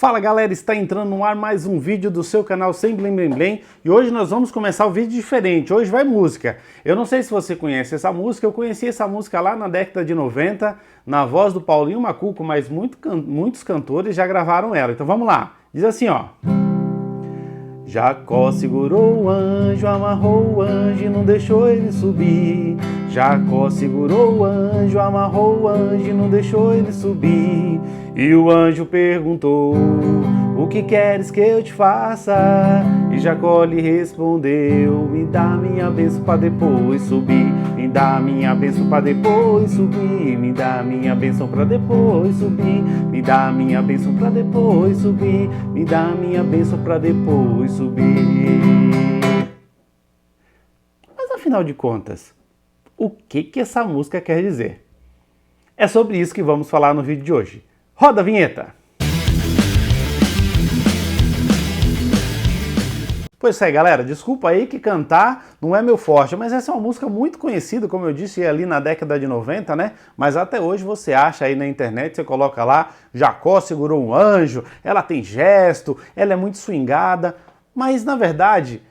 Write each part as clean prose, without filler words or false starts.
Fala galera, está entrando no ar mais um vídeo do seu canal Sem Blim Blim Blim e hoje nós vamos começar o vídeo diferente, hoje vai música. Eu não sei se você conhece essa música, eu conheci essa música lá na década de 90, na voz do Paulinho Macuco, mas muitos cantores já gravaram ela, então vamos lá. Diz assim, ó. Jacó segurou o anjo, amarrou o anjo e não deixou ele subir. Jacó segurou o anjo, amarrou o anjo e não deixou ele subir. E o anjo perguntou, o que queres que eu te faça? E Jacó lhe respondeu, me dá minha bênção para depois subir. Me dá minha bênção para depois subir. Me dá minha bênção para depois subir. Me dá minha bênção para depois subir. Me dá minha bênção para depois subir. Mas afinal de contas, o que essa música quer dizer? É sobre isso que vamos falar no vídeo de hoje. Roda a vinheta! Pois é, galera, desculpa aí que cantar não é meu forte, mas essa é uma música muito conhecida, como eu disse, ali na década de 90, né? Mas até hoje você acha aí na internet, você coloca lá, Jacó segurou um anjo, ela tem gesto, ela é muito swingada, mas na verdade,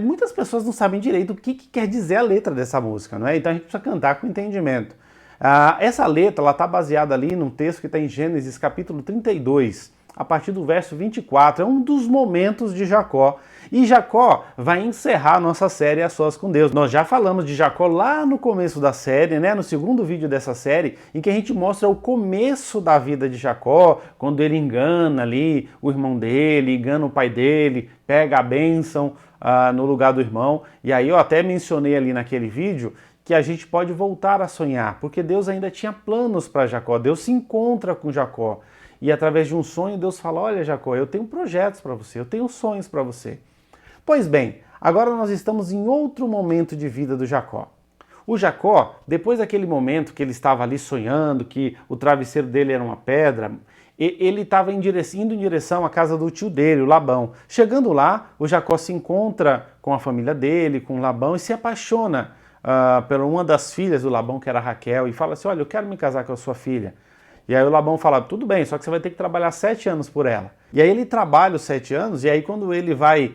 muitas pessoas não sabem direito o que quer dizer a letra dessa música, não é? Então a gente precisa cantar com entendimento. Essa letra ela está baseada ali num texto que está em Gênesis capítulo 32, a partir do verso 24, é um dos momentos de Jacó. E Jacó vai encerrar nossa série A Sós com Deus. Nós já falamos de Jacó lá no começo da série, né? No segundo vídeo dessa série, em que a gente mostra o começo da vida de Jacó, quando ele engana ali o irmão dele, engana o pai dele, pega a bênção no lugar do irmão. E aí eu até mencionei ali naquele vídeo que a gente pode voltar a sonhar, porque Deus ainda tinha planos para Jacó. Deus se encontra com Jacó. E através de um sonho, Deus fala, olha Jacó, eu tenho projetos para você, eu tenho sonhos para você. Pois bem, agora nós estamos em outro momento de vida do Jacó. O Jacó, depois daquele momento que ele estava ali sonhando, que o travesseiro dele era uma pedra, ele estava indo em direção à casa do tio dele, o Labão. Chegando lá, o Jacó se encontra com a família dele, com o Labão, e se apaixona por uma das filhas do Labão, que era Raquel, e fala assim, olha, eu quero me casar com a sua filha. E aí o Labão fala, tudo bem, só que você vai ter que trabalhar 7 anos por ela. E aí ele trabalha os 7 anos, e aí quando ele vai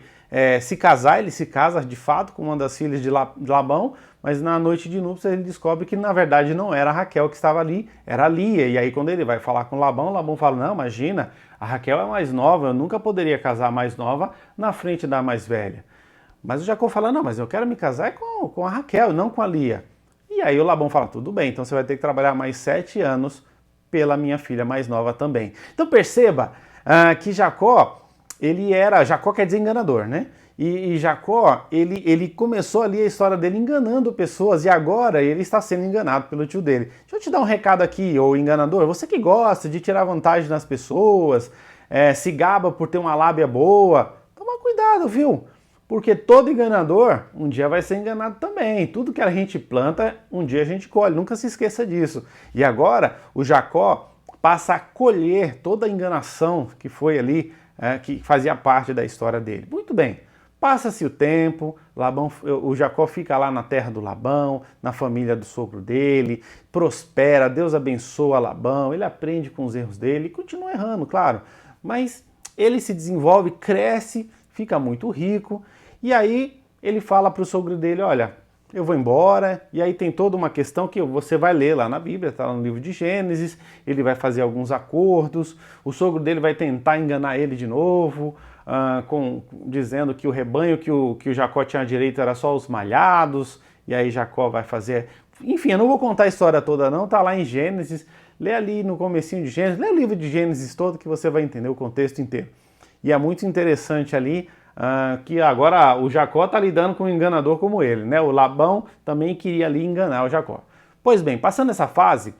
se casar, ele se casa de fato com uma das filhas de Labão, mas na noite de núpcias ele descobre que na verdade não era a Raquel que estava ali, era a Lia. E aí quando ele vai falar com Labão fala, não, imagina, a Raquel é mais nova, eu nunca poderia casar a mais nova na frente da mais velha. Mas o Jacó fala, não, mas eu quero me casar com a Raquel, não com a Lia. E aí o Labão fala, tudo bem, então você vai ter que trabalhar mais 7 anos pela minha filha mais nova também. Então perceba que Jacó quer dizer enganador, né? E Jacó, ele começou ali a história dele enganando pessoas e agora ele está sendo enganado pelo tio dele. Deixa eu te dar um recado aqui, ô enganador, você que gosta de tirar vantagem nas pessoas, se gaba por ter uma lábia boa, toma cuidado, viu? Porque todo enganador um dia vai ser enganado também. Tudo que a gente planta, um dia a gente colhe. Nunca se esqueça disso. E agora o Jacó passa a colher toda a enganação que foi ali, que fazia parte da história dele. Muito bem. Passa-se o tempo, o Jacó fica lá na terra do Labão, na família do sogro dele, prospera, Deus abençoa Labão, ele aprende com os erros dele e continua errando, claro. Mas ele se desenvolve, cresce, fica muito rico. E aí ele fala para o sogro dele, olha, eu vou embora, e aí tem toda uma questão que você vai ler lá na Bíblia, está lá no livro de Gênesis, ele vai fazer alguns acordos, o sogro dele vai tentar enganar ele de novo, dizendo que o rebanho que o Jacó tinha direito era só os malhados, e aí Jacó vai fazer... Enfim, eu não vou contar a história toda não, está lá em Gênesis, lê ali no comecinho de Gênesis, lê o livro de Gênesis todo que você vai entender o contexto inteiro. E é muito interessante ali, que agora o Jacó está lidando com um enganador como ele, né? O Labão também queria ali enganar o Jacó. Pois bem, passando essa fase,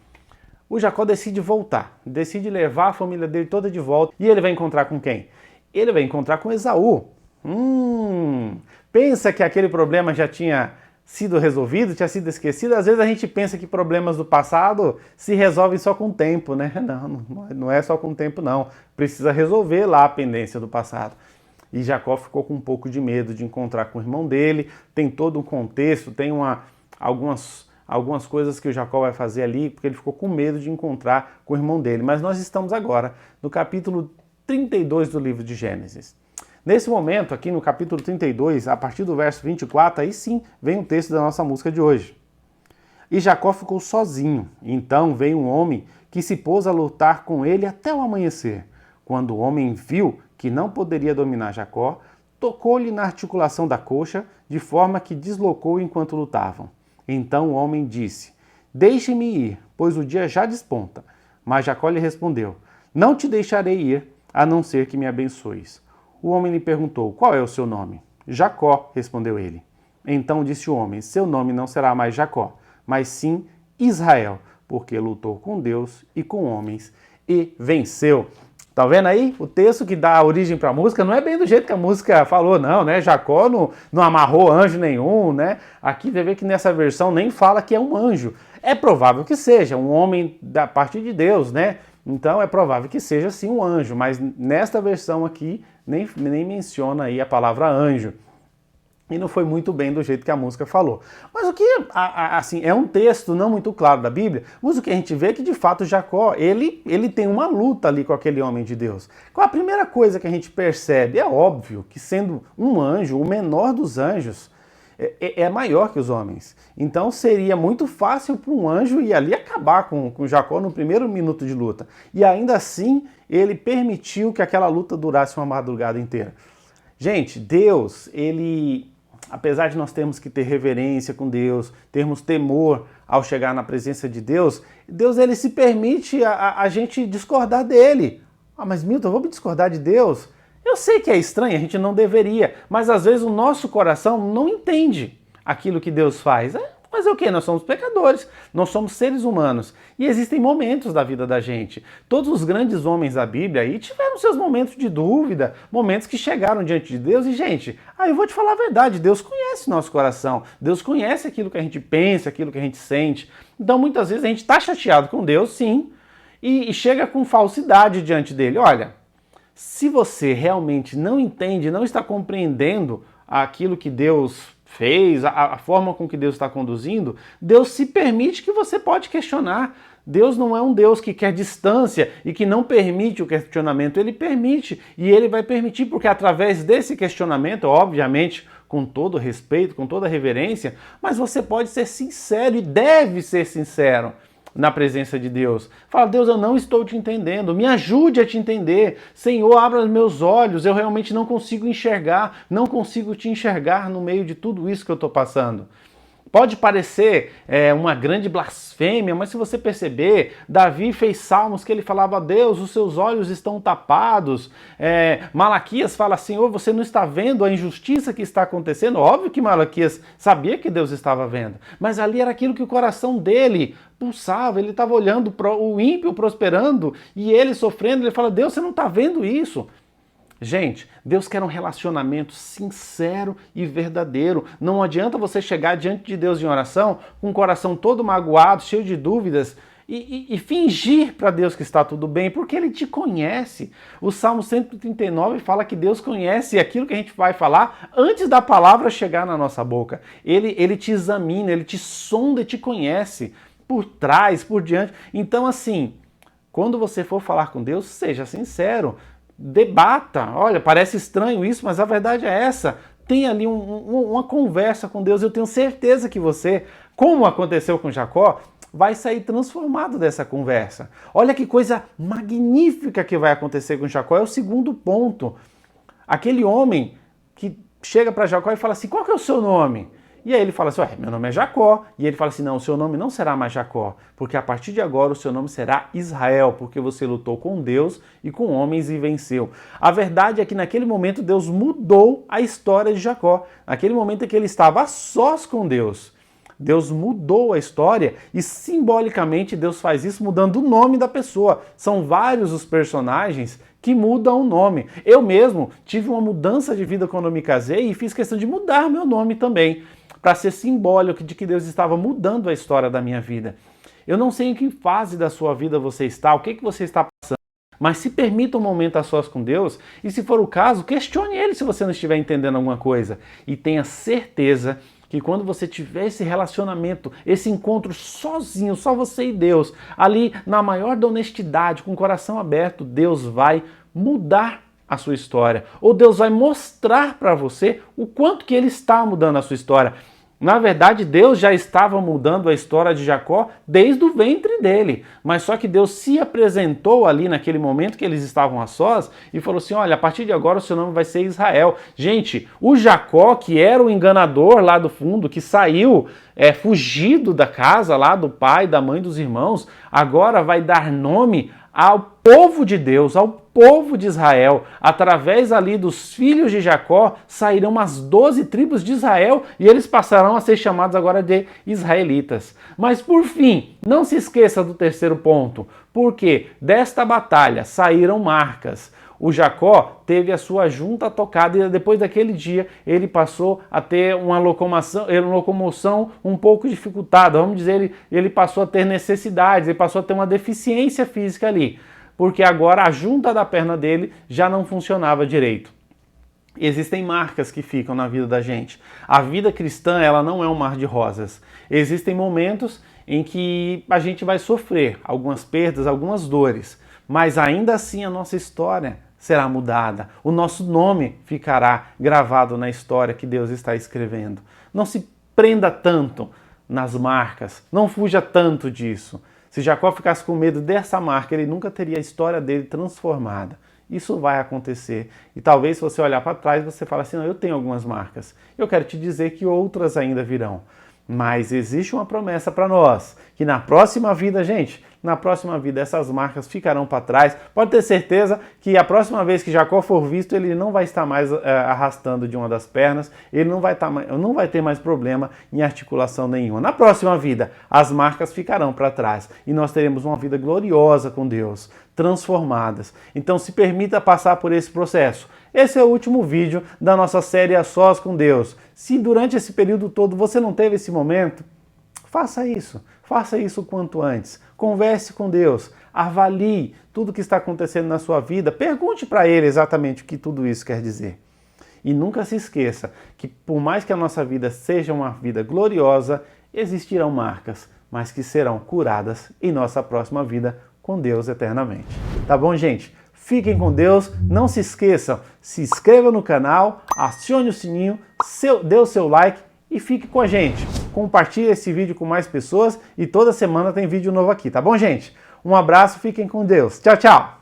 o Jacó decide voltar, decide levar a família dele toda de volta e ele vai encontrar com quem? Ele vai encontrar com Esaú. Pensa que aquele problema já tinha sido resolvido, tinha sido esquecido. Às vezes a gente pensa que problemas do passado se resolvem só com o tempo, né? Não é só com o tempo não, precisa resolver lá a pendência do passado. E Jacó ficou com um pouco de medo de encontrar com o irmão dele, tem todo um contexto, tem algumas coisas que o Jacó vai fazer ali, porque ele ficou com medo de encontrar com o irmão dele. Mas nós estamos agora no capítulo 32 do livro de Gênesis. Nesse momento, aqui no capítulo 32, a partir do verso 24, aí sim vem o texto da nossa música de hoje. E Jacó ficou sozinho. Então veio um homem que se pôs a lutar com ele até o amanhecer. Quando o homem viu que não poderia dominar Jacó, tocou-lhe na articulação da coxa, de forma que deslocou enquanto lutavam. Então o homem disse: deixe-me ir, pois o dia já desponta. Mas Jacó lhe respondeu: não te deixarei ir, a não ser que me abençoes. O homem lhe perguntou: qual é o seu nome? Jacó, respondeu ele. Então disse o homem: seu nome não será mais Jacó, mas sim Israel, porque lutou com Deus e com homens e venceu. Tá vendo aí? O texto que dá origem para a música não é bem do jeito que a música falou, não, né? Jacó não amarrou anjo nenhum, né? Aqui você vê que nessa versão nem fala que é um anjo. É provável que seja um homem da parte de Deus, né? Então é provável que seja sim um anjo, mas nesta versão aqui nem menciona aí a palavra anjo. E não foi muito bem do jeito que a música falou. Mas o que, assim, é um texto não muito claro da Bíblia, mas o que a gente vê é que, de fato, Jacó, ele tem uma luta ali com aquele homem de Deus. Qual a primeira coisa que a gente percebe? É óbvio que, sendo um anjo, o menor dos anjos, é maior que os homens. Então seria muito fácil para um anjo ir ali acabar com Jacó no primeiro minuto de luta. E ainda assim, ele permitiu que aquela luta durasse uma madrugada inteira. Gente, Deus, apesar de nós termos que ter reverência com Deus, termos temor ao chegar na presença de Deus, Deus ele se permite a gente discordar dele. Ah, mas Milton, eu vou me discordar de Deus? Eu sei que é estranho, a gente não deveria, mas às vezes o nosso coração não entende aquilo que Deus faz. Mas é o quê? Nós somos pecadores, nós somos seres humanos e existem momentos da vida da gente. Todos os grandes homens da Bíblia aí tiveram seus momentos de dúvida, momentos que chegaram diante de Deus e, gente, eu vou te falar a verdade, Deus conhece nosso coração, Deus conhece aquilo que a gente pensa, aquilo que a gente sente. Então, muitas vezes a gente está chateado com Deus, sim, e chega com falsidade diante dele. Olha, se você realmente não entende, não está compreendendo aquilo que Deus fez, a forma com que Deus está conduzindo, Deus se permite que você pode questionar. Deus não é um Deus que quer distância e que não permite o questionamento, ele permite e ele vai permitir porque através desse questionamento, obviamente, com todo respeito, com toda reverência, mas você pode ser sincero e deve ser sincero na presença de Deus. Fala: Deus, eu não estou te entendendo, me ajude a te entender. Senhor, abra os meus olhos, eu realmente não consigo enxergar, não consigo te enxergar no meio de tudo isso que eu estou passando. Pode parecer uma grande blasfêmia, mas se você perceber, Davi fez salmos que ele falava: Deus, os seus olhos estão tapados. Malaquias fala: Senhor, você não está vendo a injustiça que está acontecendo? Óbvio que Malaquias sabia que Deus estava vendo, mas ali era aquilo que o coração dele pulsava, ele estava olhando o ímpio prosperando e ele sofrendo, ele fala: Deus, você não está vendo isso? Gente, Deus quer um relacionamento sincero e verdadeiro. Não adianta você chegar diante de Deus em oração com o coração todo magoado, cheio de dúvidas e fingir para Deus que está tudo bem, porque Ele te conhece. O Salmo 139 fala que Deus conhece aquilo que a gente vai falar antes da palavra chegar na nossa boca. Ele te examina, Ele te sonda e te conhece por trás, por diante. Então, assim, quando você for falar com Deus, seja sincero. Debata. Olha, parece estranho isso, mas a verdade é essa. Tem ali uma conversa com Deus. Eu tenho certeza que você, como aconteceu com Jacó, vai sair transformado dessa conversa. Olha que coisa magnífica que vai acontecer com Jacó. É o segundo ponto. Aquele homem que chega para Jacó e fala assim: qual que é o seu nome? E aí ele fala assim: meu nome é Jacó. E ele fala assim: não, o seu nome não será mais Jacó, porque a partir de agora o seu nome será Israel, porque você lutou com Deus e com homens e venceu. A verdade é que naquele momento Deus mudou a história de Jacó. Naquele momento em que ele estava a sós com Deus, Deus mudou a história e simbolicamente Deus faz isso mudando o nome da pessoa. São vários os personagens que mudam o nome. Eu mesmo tive uma mudança de vida quando eu me casei e fiz questão de mudar meu nome também, para ser simbólico de que Deus estava mudando a história da minha vida. Eu não sei em que fase da sua vida você está, o que você está passando, mas se permita um momento a sós com Deus e, se for o caso, questione Ele se você não estiver entendendo alguma coisa. E tenha certeza que quando você tiver esse relacionamento, esse encontro sozinho, só você e Deus, ali na maior da honestidade, com o coração aberto, Deus vai mudar a sua história, ou Deus vai mostrar para você o quanto que ele está mudando a sua história. Na verdade, Deus já estava mudando a história de Jacó desde o ventre dele. Mas só que Deus se apresentou ali naquele momento que eles estavam a sós e falou assim, olha, a partir de agora o seu nome vai ser Israel. Gente, o Jacó, que era o enganador lá do fundo, que saiu fugido da casa lá do pai, da mãe, dos irmãos, agora vai dar nome ao povo de Deus, ao povo de Israel. Através ali dos filhos de Jacó sairão as 12 tribos de Israel e eles passarão a ser chamados agora de israelitas. Mas por fim, não se esqueça do terceiro ponto, porque desta batalha saíram marcas. O Jacó teve a sua junta tocada e depois daquele dia ele passou a ter uma locomoção um pouco dificultada. Vamos dizer, ele passou a ter necessidades, ele passou a ter uma deficiência física ali, porque agora a junta da perna dele já não funcionava direito. Existem marcas que ficam na vida da gente. A vida cristã, ela não é um mar de rosas. Existem momentos em que a gente vai sofrer algumas perdas, algumas dores, mas ainda assim a nossa história será mudada. O nosso nome ficará gravado na história que Deus está escrevendo. Não se prenda tanto nas marcas, não fuja tanto disso. Se Jacó ficasse com medo dessa marca, ele nunca teria a história dele transformada. Isso vai acontecer. E talvez se você olhar para trás, você fale assim, não, eu tenho algumas marcas. Eu quero te dizer que outras ainda virão. Mas existe uma promessa para nós, que na próxima vida, gente, na próxima vida essas marcas ficarão para trás. Pode ter certeza que a próxima vez que Jacó for visto, ele não vai estar mais arrastando de uma das pernas, ele não vai ter mais problema em articulação nenhuma. Na próxima vida, as marcas ficarão para trás e nós teremos uma vida gloriosa com Deus, transformadas. Então se permita passar por esse processo. Esse é o último vídeo da nossa série A Sós com Deus. Se durante esse período todo você não teve esse momento, faça isso o quanto antes. Converse com Deus, avalie tudo o que está acontecendo na sua vida, pergunte para Ele exatamente o que tudo isso quer dizer. E nunca se esqueça que por mais que a nossa vida seja uma vida gloriosa, existirão marcas, mas que serão curadas em nossa próxima vida com Deus eternamente. Tá bom, gente? Fiquem com Deus, não se esqueçam, se inscreva no canal, acione o sininho, dê o seu like e fique com a gente. Compartilhe esse vídeo com mais pessoas e toda semana tem vídeo novo aqui, tá bom, gente? Um abraço, fiquem com Deus. Tchau, tchau!